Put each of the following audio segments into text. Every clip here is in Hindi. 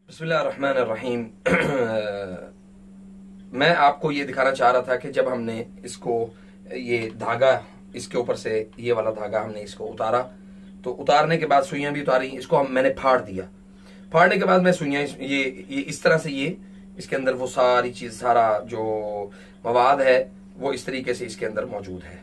बिस्मिल्लाहिर्रहमानिर्रहीम। मैं आपको ये दिखाना चाह रहा था कि जब हमने इसको ये धागा इसके ऊपर से ये वाला धागा हमने इसको उतारा, तो उतारने के बाद सुइयां भी उतारी, इसको मैंने फाड़ दिया। फाड़ने के बाद मैं सुइयां ये इस तरह से ये इसके अंदर वो सारी चीज, सारा जो मवाद है वो इस तरीके से इसके अंदर मौजूद है।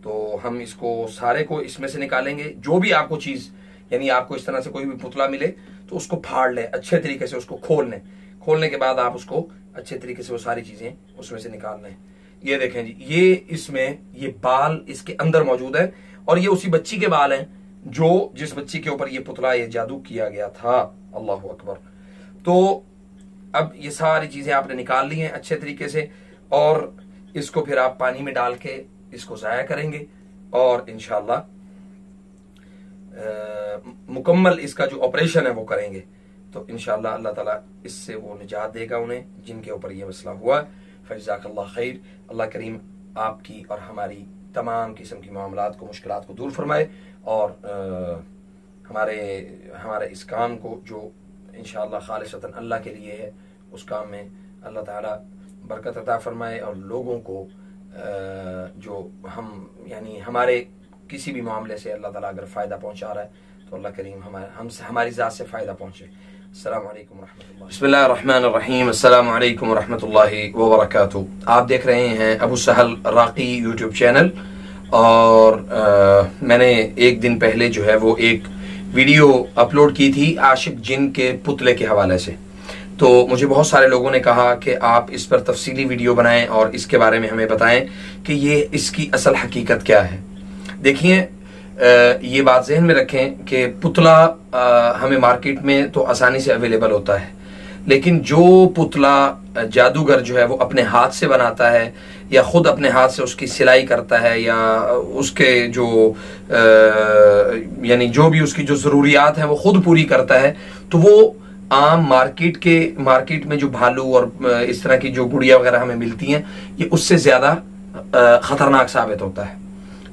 तो हम इसको सारे को इसमें से निकालेंगे। जो भी आपको चीज, यानी आपको इस तरह से कोई भी पुतला मिले तो उसको फाड़ लें अच्छे तरीके से, उसको खोल लें। खोलने के बाद आप उसको अच्छे तरीके से वो सारी चीजें उसमें से निकाल लें। ये देखें जी, ये इसमें ये बाल इसके अंदर मौजूद है और ये उसी बच्ची के बाल हैं जो जिस बच्ची के ऊपर ये पुतला, ये जादू किया गया था। अल्लाह अकबर। तो अब ये सारी चीजें आपने निकाल ली हैं अच्छे तरीके से, और इसको फिर आप पानी में डाल के इसको ज़ाया करेंगे और इंशाअल्लाह मुकम्मल इसका जो ऑपरेशन है वो करेंगे। तो इंशाअल्लाह अल्लाह ताला इससे वो निजात देगा उन्हें जिनके ऊपर ये मसला हुआ। फजज़ाकल्लाह खैर। अल्लाह करीम आपकी और हमारी तमाम किस्म की मामलात को, मुश्किलात को दूर फरमाए और हमारे इस काम को जो इंशाअल्लाह खालिसतन अल्लाह के लिए है, उस काम में अल्लाह ताला बरकत अता फरमाए और लोगों को जो हम, यानी हमारे किसी भी मामले से अल्लाह ताला अगर फ़ायदा पहुंचा रहा है तो अल्लाह करीम हमारी ज़ात से फ़ायदा पहुंचे। अस्सलामु अलैकुम वरहमतुल्लाह। बिस्मिल्लाहिर्रहमानिर्रहीम। अस्सलामु अलैकुम वरहमतुल्लाहि वबरकातुहू। आप देख रहे हैं अबू सहल राक़ी यूट्यूब चैनल, और मैंने एक दिन पहले जो है वो एक वीडियो अपलोड की थी आशिक जिन के पुतले के हवाले से। तो मुझे बहुत सारे लोगों ने कहा कि आप इस पर तफसीली वीडियो बनाएं और इसके बारे में हमें बताएं कि ये इसकी असल हकीकत क्या है। देखिए, ये बात जहन में रखें कि पुतला हमें मार्केट में तो आसानी से अवेलेबल होता है, लेकिन जो पुतला जादूगर जो है वो अपने हाथ से बनाता है या खुद अपने हाथ से उसकी सिलाई करता है या उसके जो यानी जो भी उसकी जो ज़रूरियात हैं वो खुद पूरी करता है, तो वो आम मार्केट में जो भालू और इस तरह की जो गुड़िया वगैरह हमें मिलती हैं, ये उससे ज्यादा खतरनाक साबित होता है।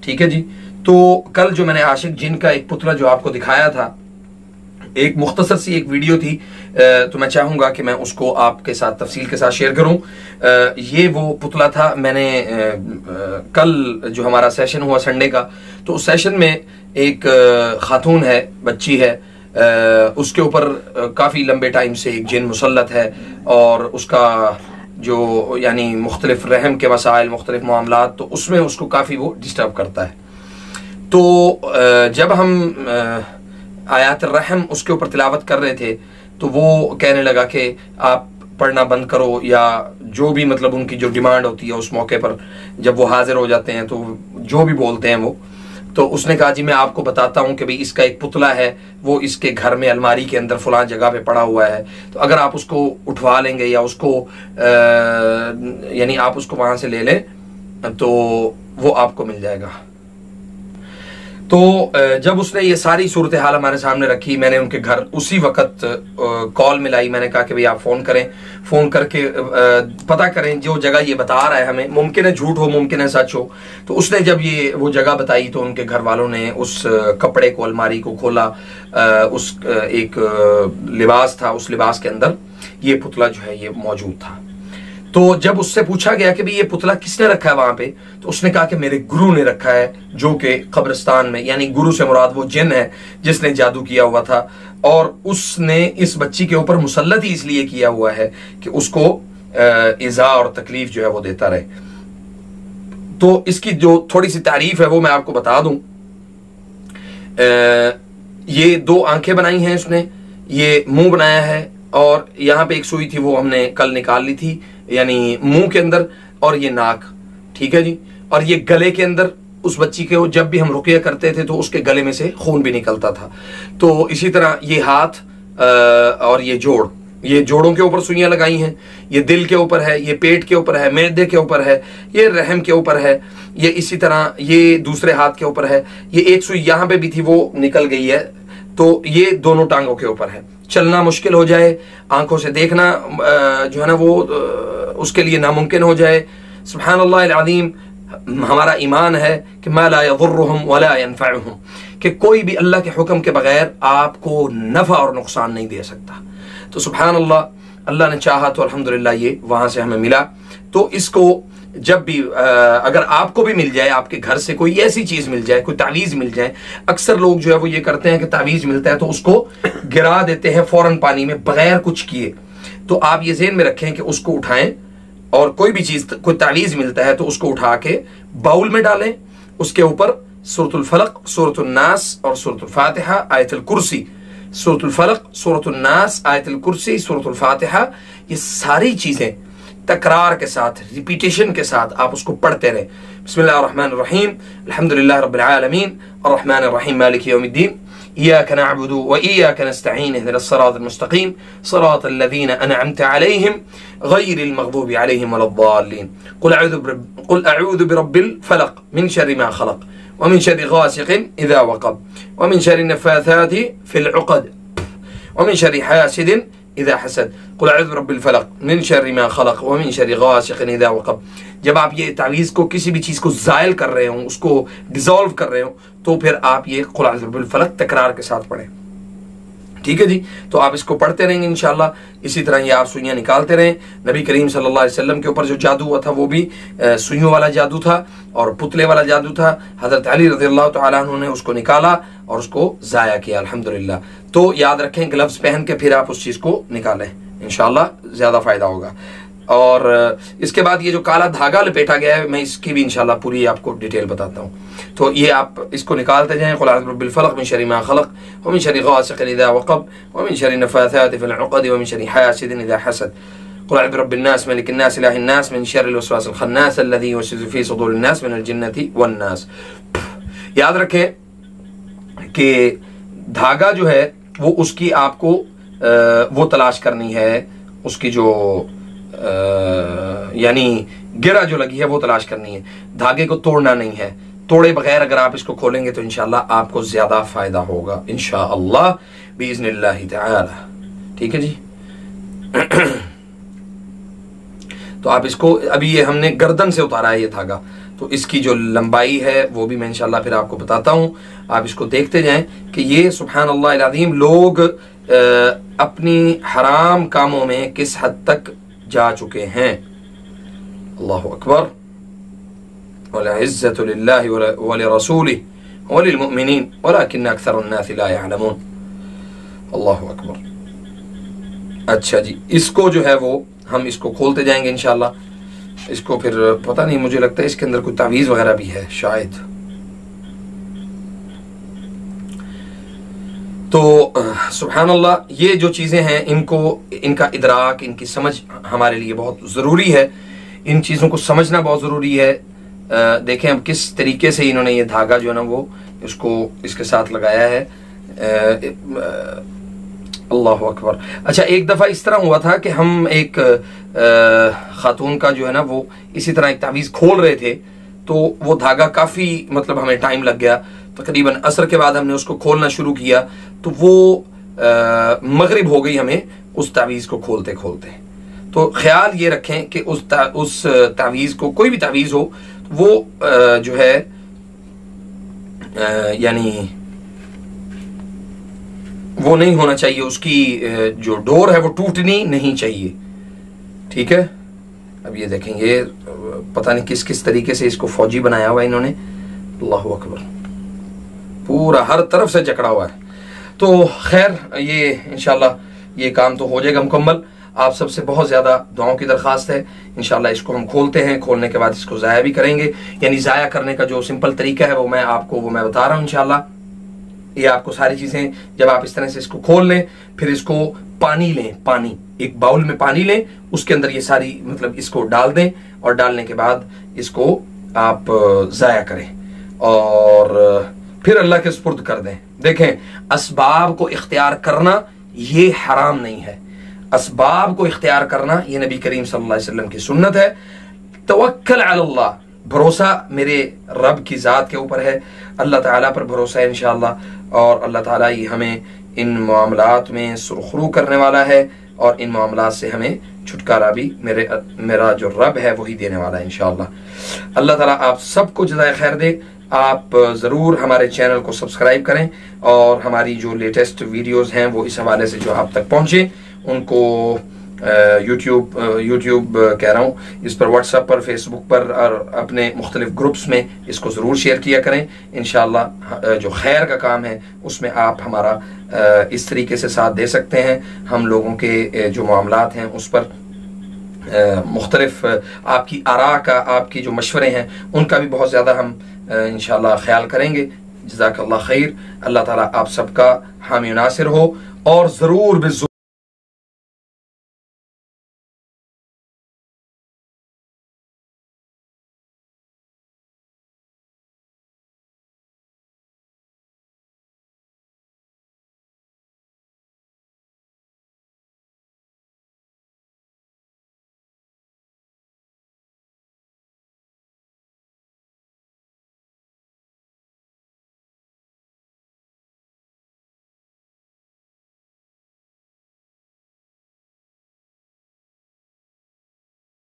ठीक है जी। तो कल जो मैंने आशिक जिन का एक पुतला जो आपको दिखाया था, एक मुख्तसर सी एक वीडियो थी, तो मैं चाहूंगा कि मैं उसको आपके साथ तफसील के साथ शेयर करूं। ये वो पुतला था। मैंने कल जो हमारा सेशन हुआ संडे का, तो उस सेशन में एक खातून है, बच्ची है, उसके ऊपर काफ़ी लंबे टाइम से एक जिन मुसल्लत है और उसका जो यानी मुख्तलिफ रहम के मसाइल, मुख्तलिफ मामलात, तो उसमें उसको काफ़ी वो डिस्टर्ब करता है। तो जब हम आयात रहम उसके ऊपर तिलावत कर रहे थे तो वो कहने लगा कि आप पढ़ना बंद करो, या जो भी मतलब उनकी जो डिमांड होती है उस मौके पर जब वो हाजिर हो जाते हैं तो जो भी बोलते हैं वो, तो उसने कहा जी मैं आपको बताता हूँ कि भाई इसका एक पुतला है, वो इसके घर में अलमारी के अंदर फलां जगह पे पड़ा हुआ है, तो अगर आप उसको उठवा लेंगे या उसको यानी आप उसको वहां से ले लें तो वो आपको मिल जाएगा। तो जब उसने ये सारी सूरत हाल हमारे सामने रखी, मैंने उनके घर उसी वक्त कॉल मिलाई। मैंने कहा कि भाई आप फ़ोन करें, फ़ोन करके पता करें जो जगह ये बता रहा है हमें, मुमकिन है झूठ हो, मुमकिन है सच हो। तो उसने जब ये वो जगह बताई तो उनके घर वालों ने उस कपड़े को, अलमारी को खोला, उस एक लिबास था, उस लिबास के अंदर ये पुतला जो है ये मौजूद था। तो जब उससे पूछा गया कि भाई ये पुतला किसने रखा है वहां पे, तो उसने कहा कि मेरे गुरु ने रखा है, जो कि कब्रिस्तान में, यानी गुरु से मुराद वो जिन है जिसने जादू किया हुआ था, और उसने इस बच्ची के ऊपर मुसल्लत ही इसलिए किया हुआ है कि उसको इज़ा और तकलीफ जो है वो देता रहे। तो इसकी जो थोड़ी सी तारीफ है वो मैं आपको बता दूं। ये 2 आंखें बनाई हैं उसने, ये मुंह बनाया है, और यहाँ पे एक सुई थी वो हमने कल निकाल ली थी, यानी मुंह के अंदर, और ये नाक। ठीक है जी। और ये गले के अंदर उस बच्ची के, जब भी हम रुकिया करते थे तो उसके गले में से खून भी निकलता था। तो इसी तरह ये हाथ और ये जोड़ों के ऊपर सुइयां लगाई हैं, ये दिल के ऊपर है, ये पेट के ऊपर है, मैदे के ऊपर है, ये रहम के ऊपर है, ये इसी तरह ये दूसरे हाथ के ऊपर है, ये एक सुई यहाँ पे भी थी वो निकल गई है, तो ये दोनों टांगों के ऊपर है। चलना मुश्किल हो जाए, आंखों से देखना जो है ना वो उसके लिए नामुमकिन हो जाए। सुब्हानअल्लाह अल अज़ीम। हमारा ईमान है कि मा ला यज़ुर्रुहुम वला यनफ़अहुम, कि कोई भी अल्लाह के हुक्म के बगैर आपको नफा और नुकसान नहीं दे सकता। तो सुभान अल्लाह, अल्लाह ने चाहा तो अल्हम्दुलिल्लाह ये वहां से हमें मिला। तो इसको जब भी अगर आपको भी मिल जाए, आपके घर से कोई ऐसी चीज मिल जाए, कोई तावीज मिल जाए, अक्सर लोग जो है वो ये करते हैं कि तावीज मिलता है तो उसको गिरा देते हैं फौरन पानी में बगैर कुछ किए। तो आप ये ज़हन में रखें कि उसको उठाएं, और कोई भी चीज, कोई तावीज मिलता है तो उसको उठा के बाउल में डालें, उसके ऊपर सूरतुल फलक, सूरतुल नास और सूरतुल फातिहा, आयतुल कुर्सी, सूरतुल फलक, सूरतुल नास, आयतुल कुर्सी, सूरतुल फातिहा, ये सारी चीजें तकरार के साथ, रिपीटेशन के साथ आप उसको पढ़ते रहे। बिस्मिल्लाहिर्रहमानिर्रहीम, अल्हम्दुलिल्लाहि रब्बिल आलमीन, अर्रहमानिर्रहीम, मालिकि यौमिद्दीन, इय्याका नअबुदु व इय्याका नस्तईन, इहदिनस सिरातल मुस्तकीम, सिरातल लज़ीना अनअमता अलैहिम, गैरिल मग़दूबि अलैहिम वलद्दाल्लीन। कुल अऊज़ु बिरब्बिल फलक मिन शर्रि मा खलक व मिन शर्रि गासिकिन इज़ा वक़ब व मिन शर्रि नफ़्फ़ाथाति फ़िल उक़द व मिन शर्रि हासिदिन इज़ा हसद। कुल अऊज़ु बिरब्बिल फलक मिन शर्रि मा खलक व मिन शर्रि गासिकिन इज़ा वक़ब। जब आप ये तावीज़ को, किसी भी चीज़ को ज़ायल कर रहे हो, उसको डिज़ोल्व कर रहे हो, तो फिर आप ये कुल अऊज़ु बिरब्बिल फलक तकरार के साथ पढ़ें। ठीक है जी। तो आप इसको पढ़ते रहेंगे इंशाल्लाह। इसी तरह ये आप सुइयां निकालते रहें। नबी करीम सल्लल्लाहु अलैहि वसल्लम के ऊपर जो जादू हुआ था वो भी सुइयों वाला जादू था और पुतले वाला जादू था। हजरत अली रज़ियल्लाहु तआला अन्हु ने उसको निकाला और उसको जाया किया, अल्हम्दुलिल्लाह। तो याद रखें, ग्लव्स पहन के फिर आप उस चीज़ को निकालें, इंशाल्लाह ज़्यादा फ़ायदा होगा। और इसके बाद ये जो काला धागा लपेटा गया है, मैं इसकी भी इंशाल्लाह पूरी आपको डिटेल बताता हूँ। तो ये आप इसको निकालते जाएं। कुल अऊज़ु बिरब्बिल फलक मिन शर्रि मा खलक व मिन शर्रि गासिकिन इज़ा वक़ब व मिन शर्रि नफ़्फ़ाथाति फ़िल उक़द व मिन शर्रि हासिदिन इज़ा हसद। कुल अऊज़ु बिरब्बिन नास मलिकिन नास इलाहिन नास मिन शर्रिल वसवासिल खन्नास अल्लज़ी युवस्विसु फ़ी सुदूरिन नास मिनल जिन्नति वन नास। याद रखें कि धागा जो है वो उसकी आपको वो तलाश करनी है, उसकी जो यानी गिरा जो लगी है वो तलाश करनी है, धागे को तोड़ना नहीं है। तोड़े बगैर अगर आप इसको खोलेंगे तो इंशाअल्लाह आपको ज्यादा फायदा होगा, इंशाअल्लाह बिइज़्निल्लाहि तआला। ठीक है जी। तो आप इसको, अभी ये हमने गर्दन से उतारा है ये धागा, तो इसकी जो लंबाई है वो भी मैं इंशाअल्लाह फिर आपको बताता हूँ। आप इसको देखते जाएं कि ये सुभान अल्लाह अज़ीम लोग अपनी हराम कामों में किस हद तक जा चुके हैं। अल्लाहु अकबर। वल इज़्ज़तु लिल्लाहि व लिरसूलिहि व लिलमुमिनीन वलाकिन्न अक्सरन्नास ला यअलमून। अल्लाहु अकबर। अच्छा जी, इसको जो है वो हम इसको खोलते जाएंगे इंशाअल्लाह। इसको फिर पता नहीं, मुझे लगता है इसके अंदर कोई तावीज़ वगैरह भी है शायद। तो सुभान अल्लाह, ये जो चीज़ें हैं इनका इदराक, इनकी समझ हमारे लिए बहुत ज़रूरी है। इन चीज़ों को समझना बहुत ज़रूरी है। देखें अब किस तरीके से इन्होंने ये धागा जो है ना वो इसको इसके साथ लगाया है। अल्लाह अकबर। अच्छा, एक दफ़ा इस तरह हुआ था कि हम एक खातून का जो है ना वो इसी तरह एक तावीज़ खोल रहे थे, तो वो धागा काफ़ी, मतलब हमें टाइम लग गया। तकरीबन असर के बाद हमने उसको खोलना शुरू किया तो वो मगरिब हो गई हमें उस तावीज़ को खोलते खोलते। तो ख्याल ये रखें कि उस तावीज़ को, कोई भी तावीज़ हो, वो जो है यानी वो नहीं होना चाहिए, उसकी जो डोर है वो टूटनी नहीं चाहिए। ठीक है। अब ये देखें, ये पता नहीं किस किस तरीके से इसको फौजी बनाया हुआ है इन्होंने। अल्लाहु अकबर। पूरा हर तरफ से जकड़ा हुआ है। तो खैर, ये इंशाल्लाह ये काम तो हो जाएगा मुकम्मल। आप सबसे बहुत ज़्यादा दुआओं की दरख्वास्त है। इंशाल्लाह इसको हम खोलते हैं, खोलने के बाद इसको ज़ाया भी करेंगे। यानी ज़ाया करने का जो सिंपल तरीका है वो मैं बता रहा हूँ इंशाल्लाह। ये आपको सारी चीज़ें, जब आप इस तरह से इसको खोल लें, फिर इसको पानी लें, पानी एक बाउल में पानी लें, उसके अंदर ये सारी, मतलब इसको डाल दें, और डालने के बाद इसको आप ज़ाया करें और फिर अल्लाह के सुपुर्द कर दें। देखें, असबाब को इख्तियार करना ये हराम नहीं है। असबाब को इख्तियार करना ये नबी करीम सल्लल्लाहु अलैहि वसल्लम की सुन्नत है। तवक्कल अलल्लाह, भरोसा मेरे रब की ज़ात के ऊपर है, अल्लाह ताला पर भरोसा है इंशाअल्लाह। और अल्लाह ताला ही हमें इन मामलात में सुरखरू करने वाला है और इन मामलात से हमें छुटकारा भी मेरा जो रब है वही देने वाला है इंशाअल्लाह। अल्लाह ताला आप सबको जज़ाए खैर दे। आप ज़रूर हमारे चैनल को सब्सक्राइब करें और हमारी जो लेटेस्ट वीडियोस हैं वो इस हवाले से जो आप तक पहुँचे उनको यूट्यूब कह रहा हूँ, इस पर व्हाट्सएप पर, फेसबुक पर और अपने मुख्तलिफ ग्रुप्स में इसको ज़रूर शेयर किया करें। इंशाअल्लाह जो खैर का काम है उसमें आप हमारा इस तरीके से साथ दे सकते हैं। हम लोगों के जो मामलात हैं उस पर मुख्तलिफ आपकी आरा का, आपकी जो मशवरे हैं उनका भी बहुत ज़्यादा हम इंशाअल्लाह ख्याल करेंगे। जज़ाकल्लाह खैर। अल्लाह ताला आप सबका हामी नासिर हो और ज़रूर